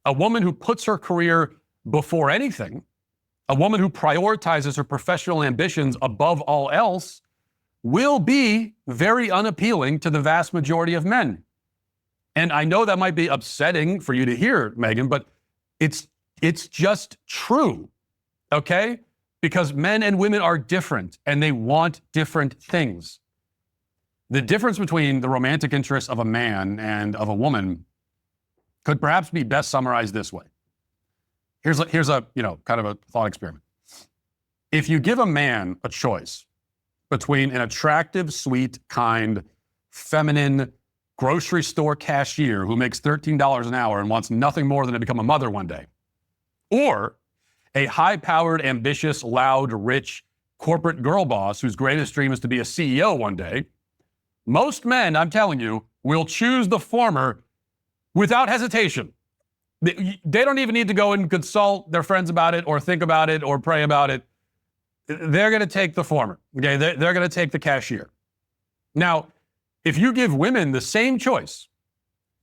A woman who puts her career before anything, a woman who prioritizes her professional ambitions above all else, will be very unappealing to the vast majority of men. And I know that might be upsetting for you to hear, Megan, but it's just true, okay? Because men and women are different and they want different things. The difference between the romantic interests of a man and of a woman could perhaps be best summarized this way. Here's a kind of a thought experiment. If you give a man a choice between an attractive, sweet, kind, feminine grocery store cashier who makes $13 an hour and wants nothing more than to become a mother one day, or a high-powered, ambitious, loud, rich corporate girl boss whose greatest dream is to be a CEO one day, most men, I'm telling you, will choose the former without hesitation. They don't even need to go and consult their friends about it or think about it or pray about it. They're going to take the former. Okay, they're going to take the cashier. Now, if you give women the same choice,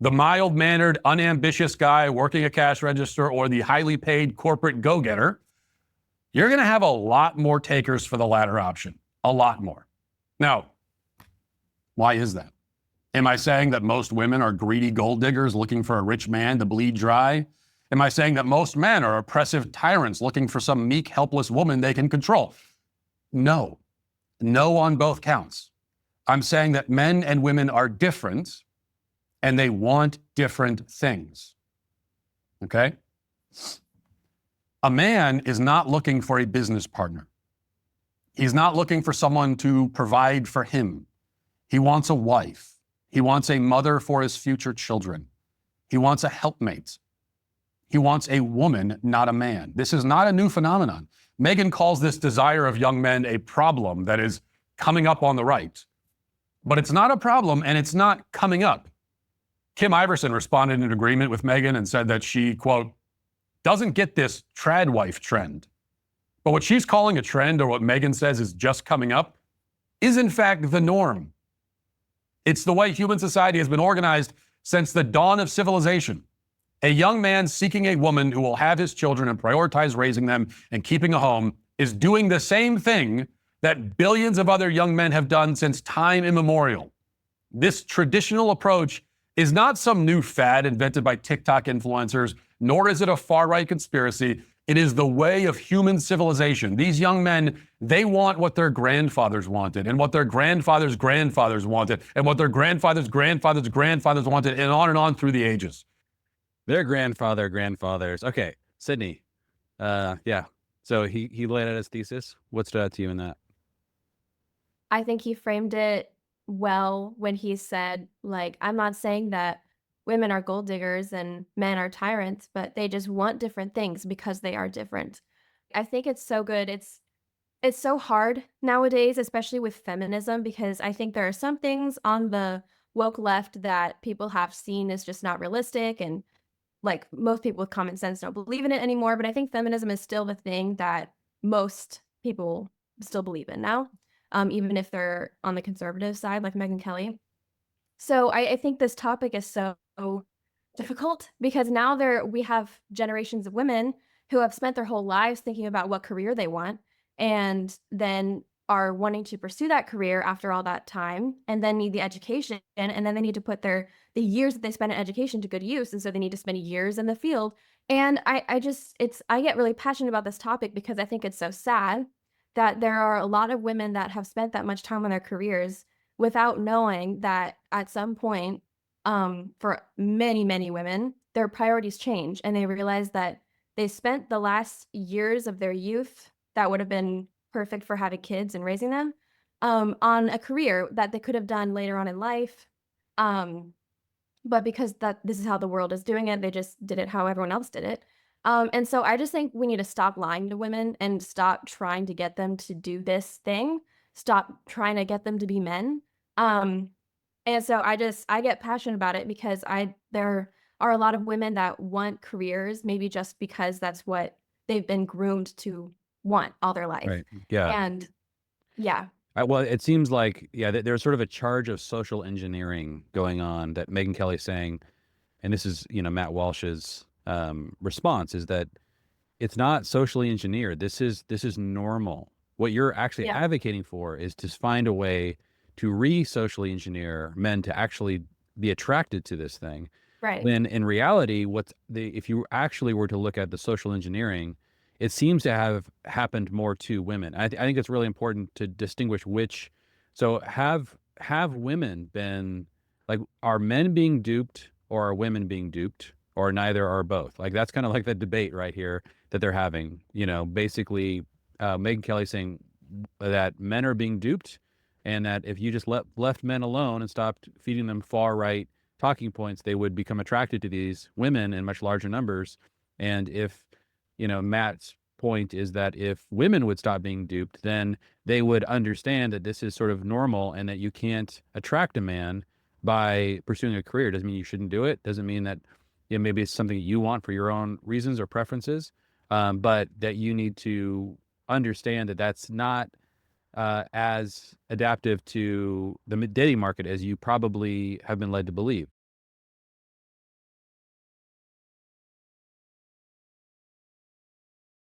the mild-mannered, unambitious guy working a cash register or the highly paid corporate go-getter, you're going to have a lot more takers for the latter option. A lot more. Now, why is that? Am I saying that most women are greedy gold diggers looking for a rich man to bleed dry? Am I saying that most men are oppressive tyrants looking for some meek, helpless woman they can control? No. No on both counts. I'm saying that men and women are different and they want different things. Okay? A man is not looking for a business partner. He's not looking for someone to provide for him. He wants a wife. He wants a mother for his future children. He wants a helpmate. He wants a woman, not a man. This is not a new phenomenon. Megan calls this desire of young men a problem that is coming up on the right. But it's not a problem, and it's not coming up. Kim Iverson responded in agreement with Megan and said that she, quote, doesn't get this trad wife trend. But what she's calling a trend, or what Megan says is just coming up, is in fact the norm. It's the way human society has been organized since the dawn of civilization. A young man seeking a woman who will have his children and prioritize raising them and keeping a home is doing the same thing that billions of other young men have done since time immemorial. This traditional approach is not some new fad invented by TikTok influencers, nor is it a far-right conspiracy. It is the way of human civilization. These young men, they want what their grandfathers wanted, and what their grandfathers' grandfathers wanted, and what their grandfathers' grandfathers' grandfathers wanted, and on through the ages. Their grandfathers. Okay, Sydney. Yeah. So he laid out his thesis. What stood out to you in that? I think he framed it well when he said, like, I'm not saying that women are gold diggers and men are tyrants, but they just want different things because they are different. I think it's so good. It's so hard nowadays, especially with feminism, because I think there are some things on the woke left that people have seen as just not realistic, and like most people with common sense don't believe in it anymore. But I think feminism is still the thing that most people still believe in now, even if they're on the conservative side, like Megyn Kelly. So I think this topic is so difficult because now we have generations of women who have spent their whole lives thinking about what career they want, and then are wanting to pursue that career after all that time, and then need the education, and then they need to put the years that they spend in education to good use, and so they need to spend years in the field. And I get really passionate about this topic because I think it's so sad that there are a lot of women that have spent that much time on their careers without knowing that at some point, for many, many women, their priorities change, and they realize that they spent the last years of their youth that would have been perfect for having kids and raising them, on a career that they could have done later on in life. But because this is how the world is doing it, they just did it how everyone else did it. And so I just think we need to stop lying to women and stop trying to get them to do this thing. Stop trying to get them to be men. And so I get passionate about it because there are a lot of women that want careers, maybe just because that's what they've been groomed to want all their life. Right. Yeah. And yeah. Well, it seems like, there's sort of a charge of social engineering going on that Megyn Kelly's saying, and this is, Matt Walsh's response is that it's not socially engineered. This is normal. What you're actually Yeah. advocating for is to find a way to re-socially engineer men to actually be attracted to this thing. Right. When in reality, if you actually were to look at the social engineering, it seems to have happened more to women. I think it's really important to distinguish which. So have women been like, are men being duped or are women being duped or neither or both? Like that's kind of like the debate right here that they're having. Basically, Megyn Kelly saying that men are being duped, and that if you just left men alone and stopped feeding them far right talking points, they would become attracted to these women in much larger numbers. And if, Matt's point is that if women would stop being duped, then they would understand that this is sort of normal and that you can't attract a man by pursuing a career. Doesn't mean you shouldn't do it. Doesn't mean that maybe it's something you want for your own reasons or preferences, but that you need to understand that that's not as adaptive to the dating market as you probably have been led to believe.